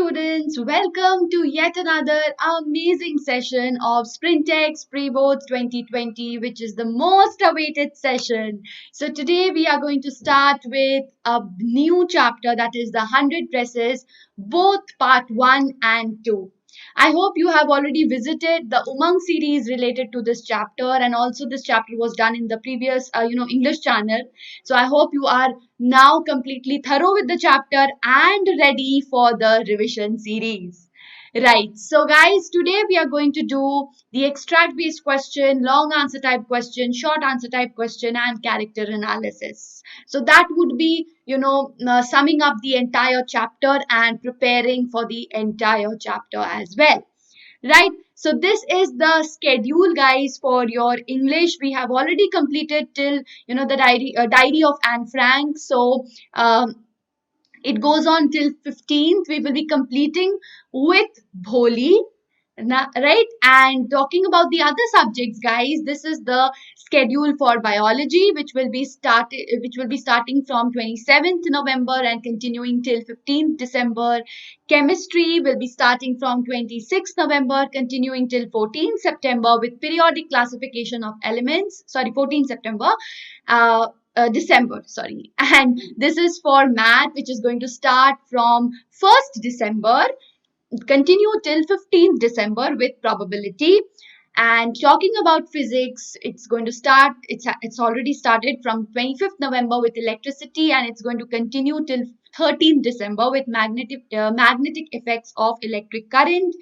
students, welcome to yet another amazing session of Sprintex Pre-Boards 2020, which is the most awaited session. So today we are going to start with a new chapter, that is the 100 dresses, both part 1 and 2. I hope you have already visited the Umang series related to this chapter, and also this chapter was done in the previous English channel. So I hope you are now completely thorough with the chapter and ready for the revision series. Right, so guys, today we are going to do the extract based question, long answer type question, short answer type question, and character analysis. So that would be, summing up the entire chapter and preparing for the entire chapter as well. Right, so this is the schedule, guys, for your English. We have already completed till the diary of Anne Frank. So it goes on till 15th. We will be completing with Bholi. Right, and talking about the other subjects, guys, this is the schedule for biology, which will be starting from 27th November and continuing till 15th December. Chemistry will be starting from 26th November, continuing till 14th September, with periodic classification of elements. Sorry, 14th September. December, sorry. And this is for math, which is going to start from 1st December, continue till 15th December with probability. And talking about physics, it's going to start, it's already started from 25th November with electricity, and it's going to continue till 13th December with magnetic effects of electric current.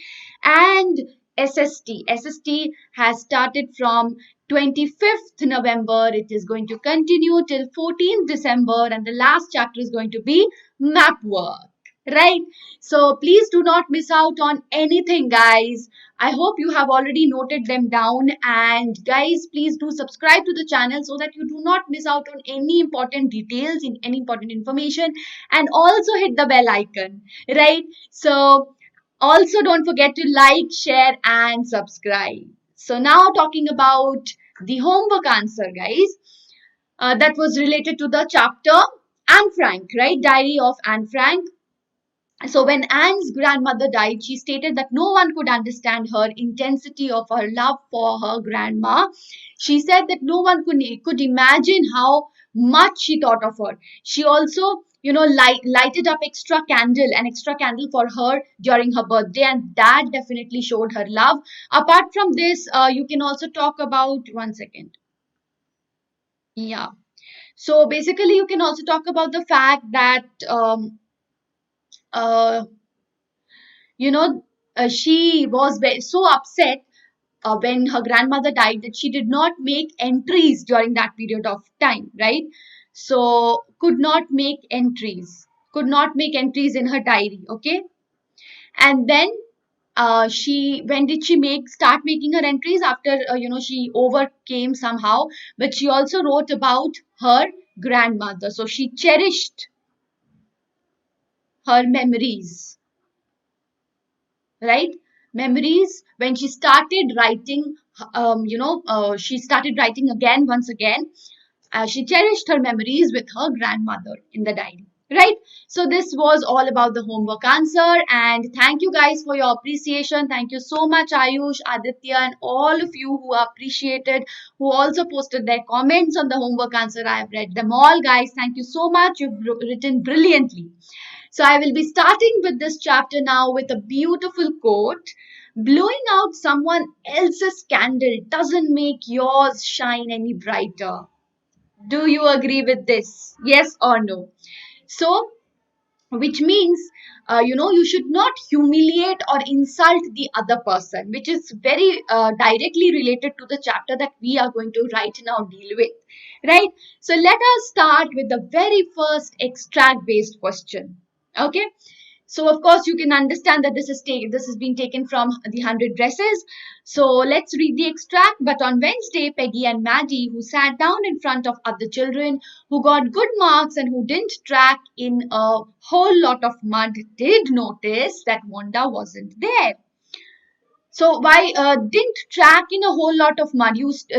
And SST has started from 25th November. It is going to continue till 14th December, and the last chapter is going to be map work. Right, so please do not miss out on anything, guys. I hope you have already noted them down, and guys, please do subscribe to the channel so that you do not miss out on any important details, in any important information, and also hit the bell icon. Right, so also don't forget to like, share, and subscribe. So now talking about the homework answer, guys, that was related to the chapter Anne Frank, right, diary of Anne Frank. So when Anne's grandmother died, she stated that no one could understand her intensity of her love for her grandma. She said that no one could imagine how much she thought of her. She also, lighted up an extra candle for her during her birthday, and that definitely showed her love. Apart from this, you can also talk about, one second. Yeah. So basically, you can also talk about the fact that, uh, she was so upset when her grandmother died that she did not make entries during that period of time, right? So could not make entries in her diary, okay? And then when did she start making her entries? After she overcame somehow, but she also wrote about her grandmother. So she cherished her memories, right? Memories. When she started writing, she started writing again, once again. She cherished her memories with her grandmother in the diary, right? So this was all about the homework answer, and thank you guys for your appreciation. Thank you so much, Ayush, Aditya, and all of you who appreciated, who also posted their comments on the homework answer. I have read them all, guys. Thank you so much. You've written brilliantly. So I will be starting with this chapter now with a beautiful quote. Blowing out someone else's candle doesn't make yours shine any brighter. Do you agree with this? Yes or no? So, which means, you should not humiliate or insult the other person, which is very directly related to the chapter that we are going to right now deal with. Right? So, let us start with the very first extract based question. Okay, so of course you can understand that this is being taken from the 100 dresses. So let's read the extract. But on Wednesday, Peggy and Maddie, who sat down in front of other children who got good marks and who didn't track in a whole lot of mud, did notice that Wanda wasn't there. So why didn't track in a whole lot of mud?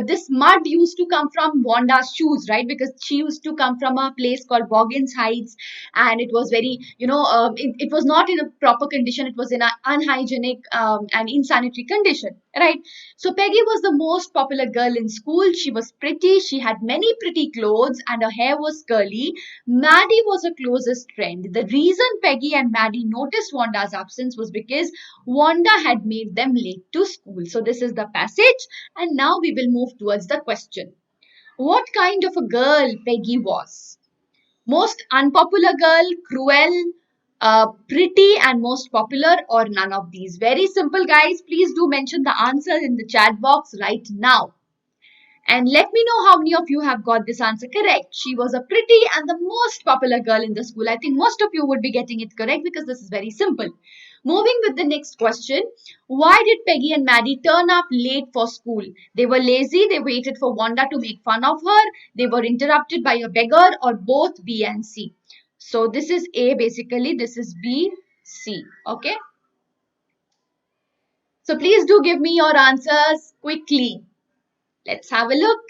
This mud used to come from Wanda's shoes, right? Because she used to come from a place called Boggins Heights, and it was very, it was not in a proper condition. It was in an unhygienic and insanitary condition, right? So Peggy was the most popular girl in school. She was pretty. She had many pretty clothes, and her hair was curly. Maddie was her closest friend. The reason Peggy and Maddie noticed Wanda's absence was because Wanda had made them late to school. So this is the passage, and now we will move towards the question. What kind of a girl Peggy was? Most unpopular girl, cruel, pretty, and most popular, or none of these? Very simple, guys. Please do mention the answer in the chat box right now. And let me know how many of you have got this answer correct. She was a pretty and the most popular girl in the school. I think most of you would be getting it correct because this is very simple. Moving with the next question. Why did Peggy and Maddie turn up late for school? They were lazy, they waited for Wanda to make fun of her, they were interrupted by a beggar, or both B and C. So this is A basically, this is B, C. Okay. So please do give me your answers quickly. Let's have a look.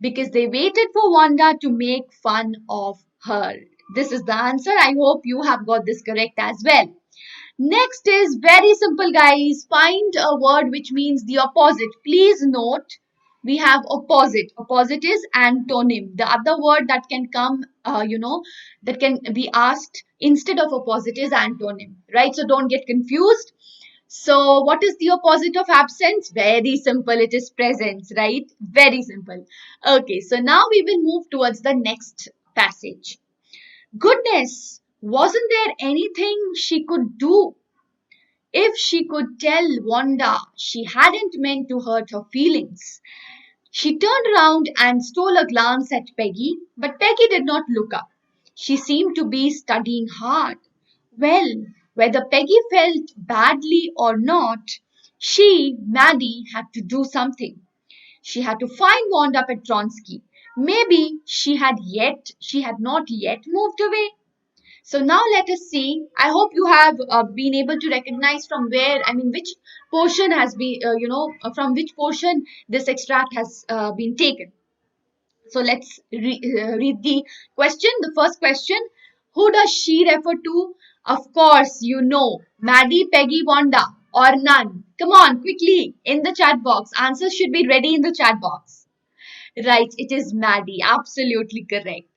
Because they waited for Wanda to make fun of her. This is the answer. I hope you have got this correct as well. Next is very simple, guys. Find a word which means the opposite. Please note we have opposite. Opposite is antonym. The other word that can come, that can be asked instead of opposite is antonym, right? So don't get confused. So, what is the opposite of absence? Very simple. It is presence, right? Very simple. Okay, so now we will move towards the next passage. Goodness, wasn't there anything she could do? If she could tell Wanda she hadn't meant to hurt her feelings. She turned around and stole a glance at Peggy, but Peggy did not look up. She seemed to be studying hard. Well, whether Peggy felt badly or not, she, Maddie, had to do something. She had to find Wanda Petronsky. Maybe she had not yet moved away. So now let us see. I hope you have been able to recognize from where, which portion has been, from which portion this extract has been taken. So let's read the question. The first question. Who does she refer to? Of course, you know. Maddie, Peggy, Wanda, or none. Come on, quickly, in the chat box. Answers should be ready in the chat box. Right, it is Maddie. Absolutely correct.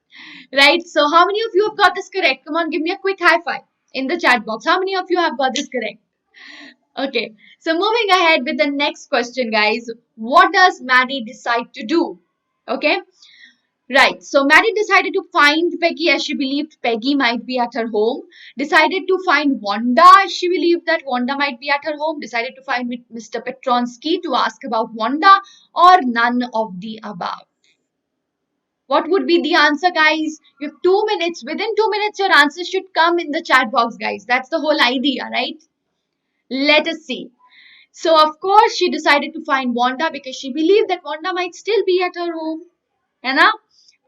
Right, so how many of you have got this correct? Come on, give me a quick high five in the chat box. How many of you have got this correct? Okay, so moving ahead with the next question, guys. What does Maddie decide to do? Okay, right. So Maddie decided to find Peggy as she believed Peggy might be at her home. Decided to find Wanda as she believed that Wanda might be at her home. Decided to find Mr. Petronsky to ask about Wanda, or none of the above. What would be the answer, guys? You have 2 minutes. Within 2 minutes, your answer should come in the chat box, guys. That's the whole idea, right? Let us see. So, of course, she decided to find Wanda because she believed that Wanda might still be at her home. है ना?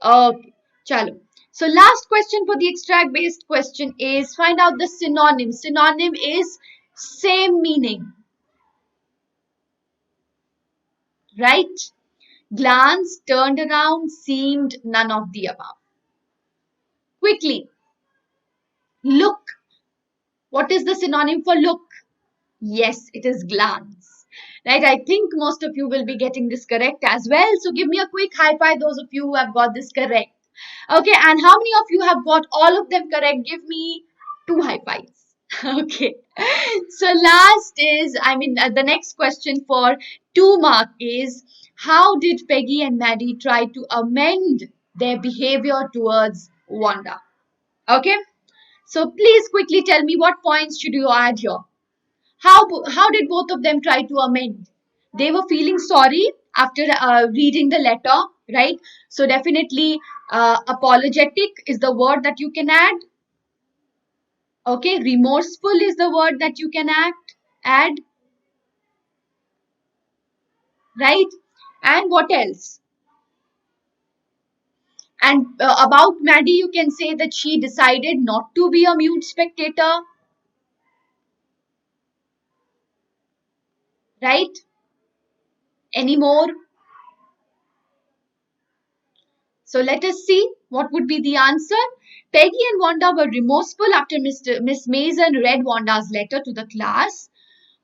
Okay, chalo. So, last question for the extract based question is find out the synonym. Synonym is same meaning, right? Glance, turned around, seemed, none of the above. Quickly, look. What is the synonym for look? Yes, it is glance. Right, I think most of you will be getting this correct as well. So give me a quick high five, those of you who have got this correct. Okay, and how many of you have got all of them correct? Give me two high fives. Okay, so last is, the next question for 2 mark is how did Peggy and Maddie try to amend their behavior towards Wanda? Okay, so please quickly tell me what points should you add here. How did both of them try to amend? They were feeling sorry after reading the letter, right? So definitely apologetic is the word that you can add. Okay, remorseful is the word that you can add, right? And what else? And about Maddie, you can say that she decided not to be a mute spectator. right? Any more? So let us see what would be the answer. Peggy and Wanda were remorseful after Miss Mason read Wanda's letter to the class.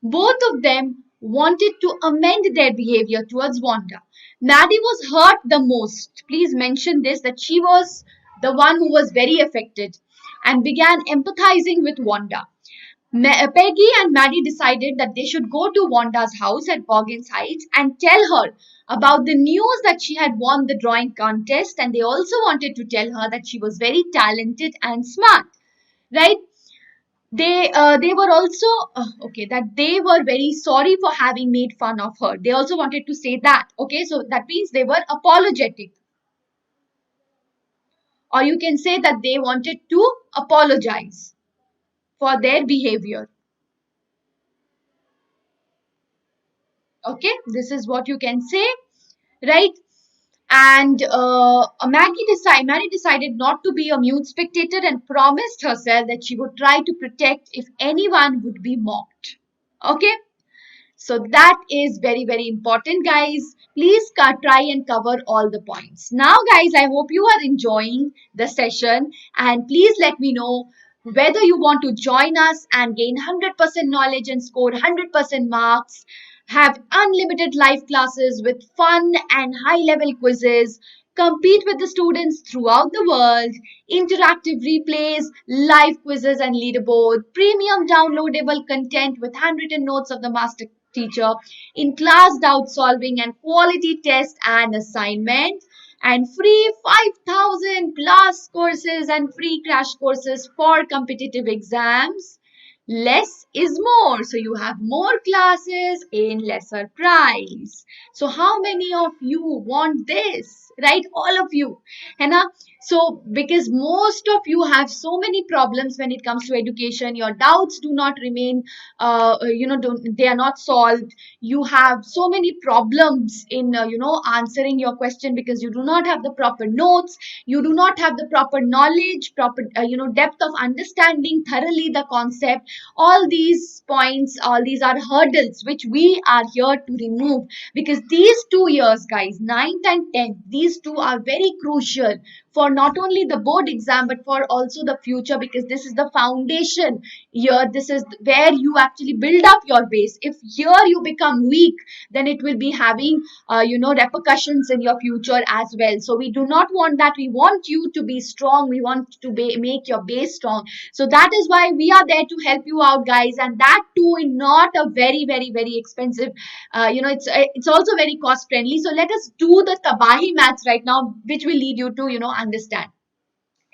Both of them wanted to amend their behavior towards Wanda. Maddie was hurt the most. Please mention this, that she was the one who was very affected and began empathizing with Wanda. Peggy and Maddie decided that they should go to Wanda's house at Boggins Heights and tell her about the news that she had won the drawing contest, and they also wanted to tell her that she was very talented and smart, right? They were also okay, that they were very sorry for having made fun of her. They also wanted to say that. Okay, so that means they were apologetic, or you can say that they wanted to apologize for their behavior. Okay, this is what you can say, right? And Maddie decided not to be a mute spectator and promised herself that she would try to protect if anyone would be mocked. Okay, so that is very, very important, guys. Please try and cover all the points. Now, guys, I hope you are enjoying the session, and please let me know whether you want to join us and gain 100% knowledge and score 100% marks, have unlimited live classes with fun and high level quizzes, compete with the students throughout the world, interactive replays, live quizzes and leaderboard, premium downloadable content with handwritten notes of the master teacher, in class doubt solving and quality test and assignment, and free 5,000 plus courses and free crash courses for competitive exams. Less is more. So you have more classes in lesser price. So how many of you want this? Right? All of you. है ना? So because most of you have so many problems when it comes to education, your doubts do not remain, they are not solved. You have so many problems in, answering your question because you do not have the proper notes. You do not have the proper knowledge, proper, depth of understanding thoroughly the concept. All these points, all these are hurdles which we are here to remove, because these 2 years, guys, 9th and 10th, these two are very crucial for not only the board exam but for also the future, because this is the foundation year. This is where you actually build up your base. If here you become weak, then it will be having repercussions in your future as well. So we do not want that. We want you to be strong. We want to make your base strong. So that is why we are there to help you out, guys, and that too in not a very, very, very expensive, it's also very cost friendly. So let us do the tabahi maths right now, which will lead you to understand.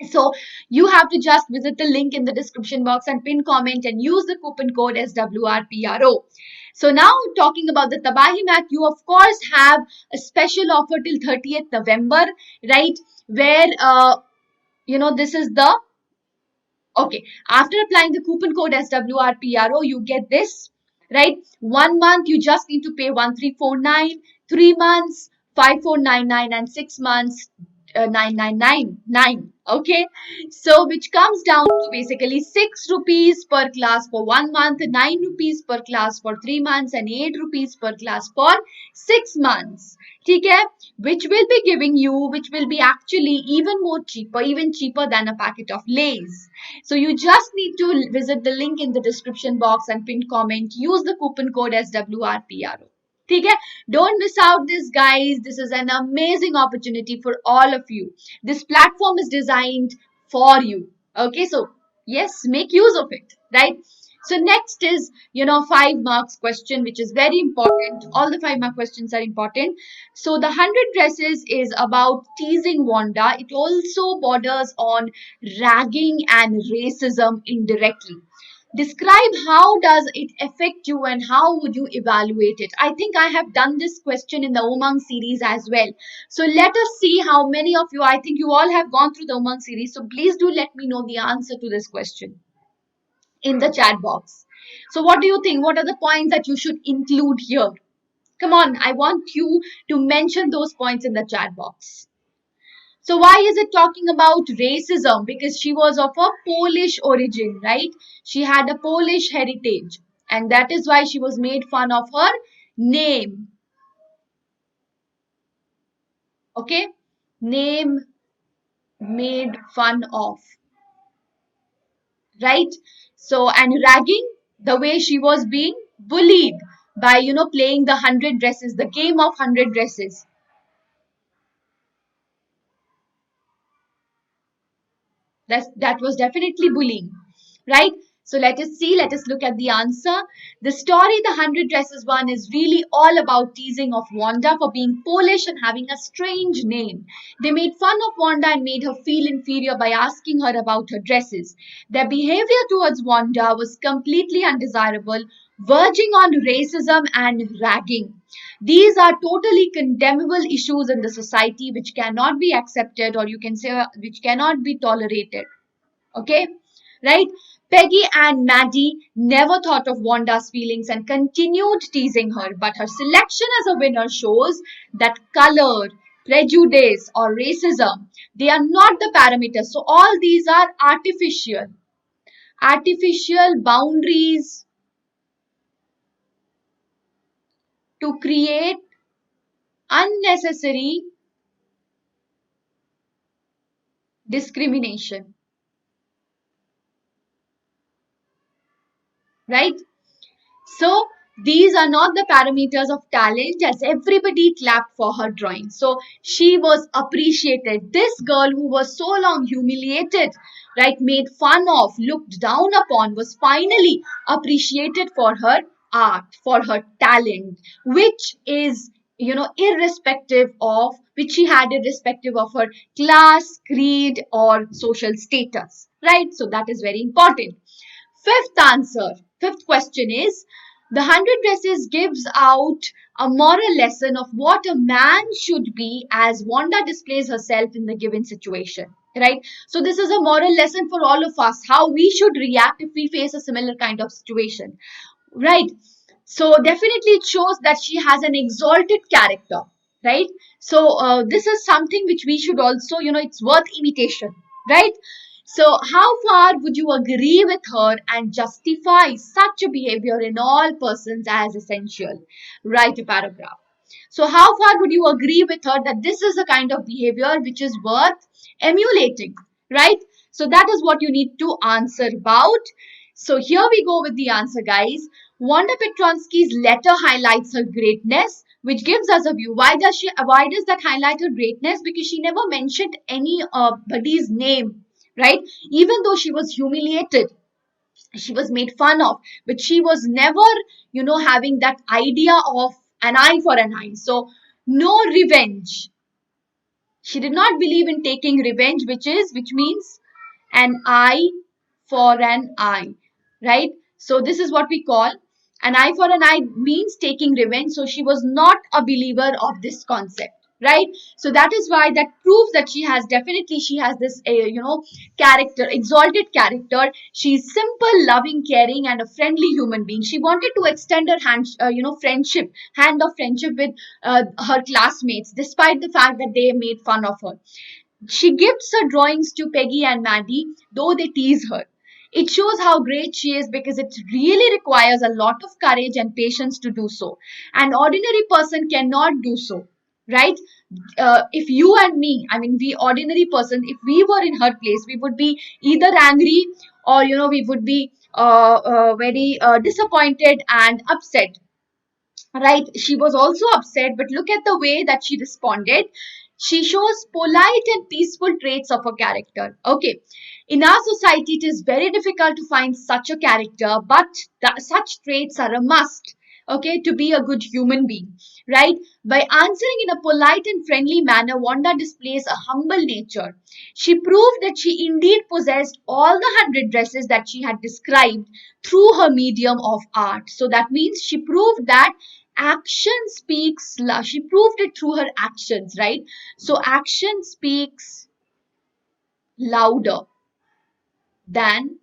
So you have to just visit the link in the description box and pin comment and use the coupon code SWRPRO. So now talking about the Tabahi Math, you of course have a special offer till 30th November, right? Where, this is the, okay, after applying the coupon code SWRPRO, you get this, right? 1 month, you just need to pay 1349, 3 months, 5499, and 6 months, 9999. Okay, so which comes down to basically 6 rupees per class for 1 month, 9 rupees per class for 3 months, and 8 rupees per class for 6 months. Okay, which will be giving you, which will be actually even more cheaper, even cheaper than a packet of Lays. So you just need to visit the link in the description box and pin comment. Use the coupon code SWRPRO. ठीक है, don't miss out this, guys. This is an amazing opportunity for all of you. This platform is designed for you. Okay, so yes, make use of it, right? So next is 5 marks question, which is very important. All the 5 mark questions are important. So the 100 dresses is about teasing Wanda. It also borders on ragging and racism indirectly. Describe how does it affect you and how would you evaluate it. I think I have done this question in the Umang series as well. So let us see how many of you, I think you all have gone through the Umang series. So please do let me know the answer to this question in the chat box. So what do you think? What are the points that you should include here? Come on, I want you to mention those points in the chat box. So why is it talking about racism? Because she was of a Polish origin, right? She had a Polish heritage, and that is why she was made fun of her Name. Okay? Name, made fun of. Right? So, and ragging, the way she was being bullied by, playing the 100 dresses, the game of 100 dresses. That was definitely bullying, right? So let us look at the answer. The story, The 100 Dresses one, is really all about teasing of Wanda for being Polish and having a strange name. They made fun of Wanda and made her feel inferior by asking her about her dresses. Their behavior towards Wanda was completely undesirable, verging on racism and ragging. These are totally condemnable issues in the society which cannot be accepted, or you can say which cannot be tolerated. Okay, right? Peggy and Maddie never thought of Wanda's feelings and continued teasing her, but her selection as a winner shows that color, prejudice, or racism, they are not the parameters. So all these are artificial boundaries to create unnecessary discrimination, right? So these are not the parameters of talent, as everybody clapped for her drawing. So she was appreciated. This girl who was so long humiliated, right, made fun of, looked down upon, was finally appreciated for her art, for her talent, which is, irrespective of, which she had irrespective of her class, creed, or social status, right? So that is very important. Fifth question is, The 100 Dresses gives out a moral lesson of what a man should be as Wanda displays herself in the given situation. Right? So, this is a moral lesson for all of us, how we should react if we face a similar kind of situation. Right? So, definitely it shows that she has an exalted character. Right? So, this is something which we should also, it's worth imitation. Right? So, how far would you agree with her and justify such a behavior in all persons as essential? Write a paragraph. So, how far would you agree with her that this is a kind of behavior which is worth emulating, right? So, that is what you need to answer about. So, here we go with the answer, guys. Wanda Petronsky's letter highlights her greatness, which gives us a view. Why does that highlight her greatness? Because she never mentioned anybody's name, right? Even though she was humiliated, she was made fun of, but she was never, having that idea of an eye for an eye. So, no revenge. She did not believe in taking revenge, which means an eye for an eye, right? So this is what we call an eye for an eye means taking revenge. So she was not a believer of this concept, right? So that is why that proves that she has this character, exalted character. She's simple, loving, caring, and a friendly human being. She wanted to extend her hand of friendship with her classmates, despite the fact that they made fun of her. She gifts her drawings to Peggy and Maddie, though they tease her. It shows how great she is because it really requires a lot of courage and patience to do so. An ordinary person cannot do so, right? If you and me, I mean, we ordinary person, if we were in her place, we would be either angry or, we would be very disappointed and upset, right? She was also upset, but look at the way that she responded. She shows polite and peaceful traits of her character. Okay, in our society it is very difficult to find such a character, but such traits are a must, okay, to be a good human being, right? By answering in a polite and friendly manner, Wanda displays a humble nature. She proved that she indeed possessed all the 100 dresses that she had described through her medium of art. So that means she proved that she proved it through her actions, right? So action speaks louder than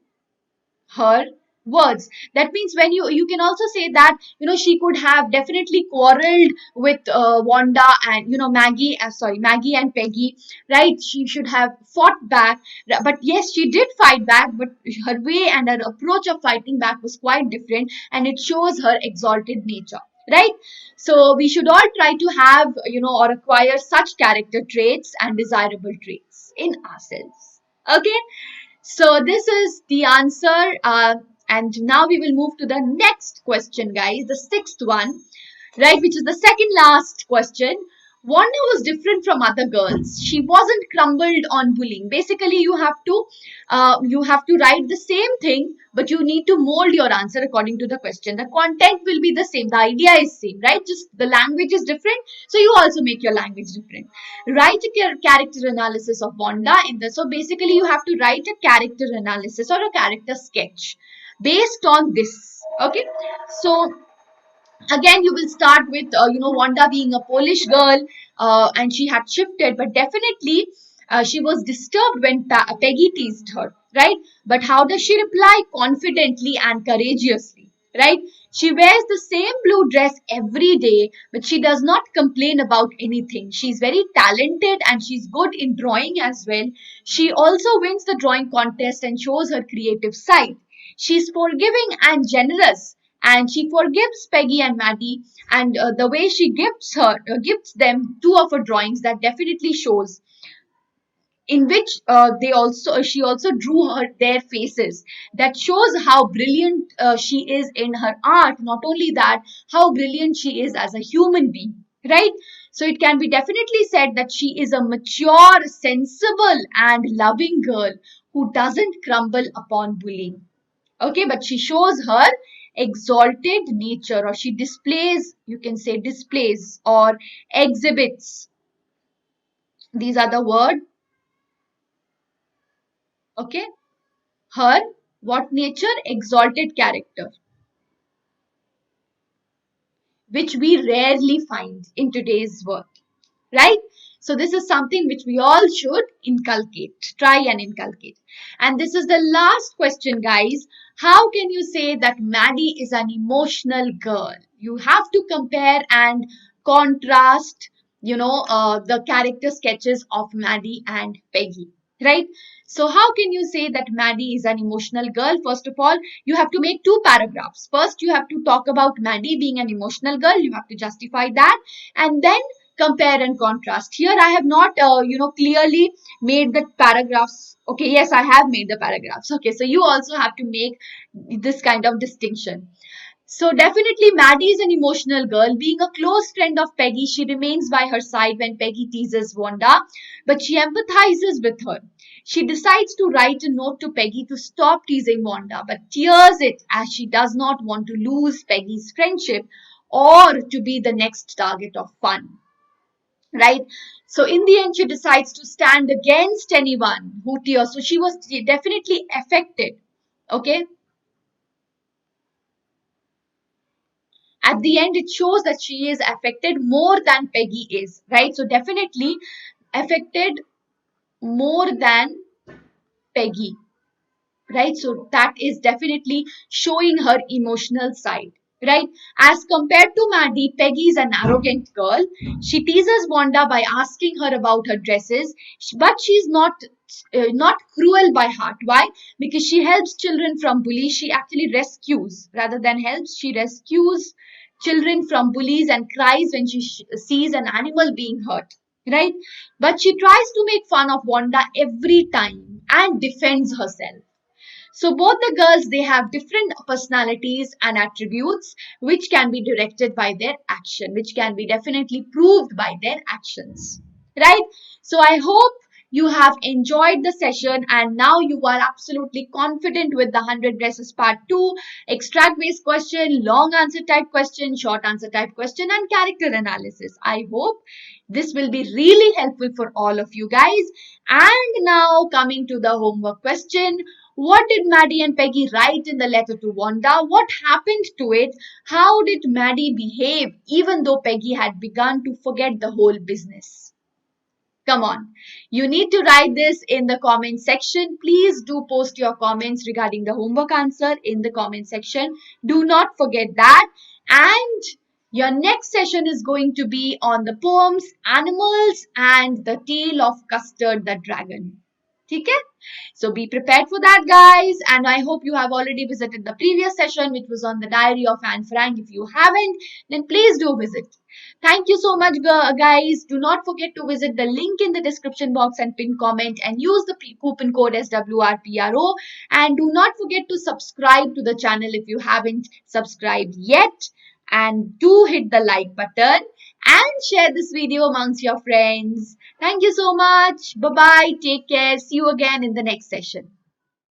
her words. That means when you can also say that, she could have definitely quarreled with Wanda and, Maggie and Peggy, right? She should have fought back, but yes, she did fight back, but her way and her approach of fighting back was quite different, and it shows her exalted nature. right? So we should all try to have, or acquire such character traits and desirable traits in ourselves. Okay, so this is the answer. And now we will move to the next question, guys, the sixth one, right, which is the second last question. Wanda was different from other girls. She wasn't crumbled on bullying. Basically, you have to write the same thing, but you need to mold your answer according to the question. The content will be the same. The idea is same, right? Just the language is different. So you also make your language different. Write a character analysis of Wanda in the. So basically, you have to write a character analysis or a character sketch based on this. Okay, so again you will start with Wanda being a Polish girl, and she had shifted, but definitely she was disturbed when Peggy teased her, right? But how does she reply? Confidently and courageously, right? She wears the same blue dress every day, but she does not complain about anything. She's very talented and she's good in drawing as well. She also wins the drawing contest and shows her creative side. She's forgiving and generous, and she forgives Peggy and Maddie. And the way she gifts them two of her drawings, that definitely shows, in which she also drew their faces. That shows how brilliant she is in her art. Not only that, how brilliant she is as a human being, right? So it can be definitely said that she is a mature, sensible, and loving girl who doesn't crumble upon bullying. Okay, but she shows her exalted nature, or she displays, you can say displays or exhibits, these are the word. Okay, her what nature? Exalted character, which we rarely find in today's world, right? So this is something which we all should inculcate, try and inculcate. And this is the last question, guys. How can you say that Maddie is an emotional girl? You have to compare and contrast, the character sketches of Maddie and Peggy, right? So how can you say that Maddie is an emotional girl? First of all, you have to make two paragraphs. First, you have to talk about Maddie being an emotional girl. You have to justify that, and then compare and contrast. Here I have not clearly made the paragraphs. Okay, yes, I have made the paragraphs. Okay, so you also have to make this kind of distinction. So definitely Maddie is an emotional girl. Being a close friend of Peggy, she remains by her side when Peggy teases Wanda, but she empathizes with her. She decides to write a note to Peggy to stop teasing Wanda, but tears it as she does not want to lose Peggy's friendship or to be the next target of fun, right? So in the end, she decides to stand against anyone who tears. So she was definitely affected. Okay. At the end, it shows that she is affected more than Peggy is, right? So definitely affected more than Peggy, right? So that is definitely showing her emotional side, right? As compared to Maddie, Peggy is an arrogant girl. She teases Wanda by asking her about her dresses, but she's not cruel by heart. Why? Because she helps children from bullies. She actually rescues, rather than helps, she rescues children from bullies and cries when she sees an animal being hurt, right? But she tries to make fun of Wanda every time and defends herself. So both the girls, they have different personalities and attributes which can be directed by their action, which can be definitely proved by their actions, right? So I hope you have enjoyed the session and now you are absolutely confident with the 100 dresses part 2, extract based question, long answer type question, short answer type question, and character analysis. I hope this will be really helpful for all of you guys. And now coming to the homework question. What did Maddie and Peggy write in the letter to Wanda? What happened to it? How did Maddie behave even though Peggy had begun to forget the whole business? Come on. You need to write this in the comment section. Please do post your comments regarding the homework answer in the comment section. Do not forget that. And your next session is going to be on the poems, animals, and the tale of Custard the Dragon. ठीक है? So be prepared for that, guys. And I hope you have already visited the previous session, which was on the Diary of Anne Frank. If you haven't, then please do visit. Thank you so much, guys. Do not forget to visit the link in the description box and pin comment and use the coupon code SWRPRO. And do not forget to subscribe to the channel if you haven't subscribed yet. And do hit the like button and share this video amongst your friends. Thank you so much. Bye bye. Take care. See you again in the next session.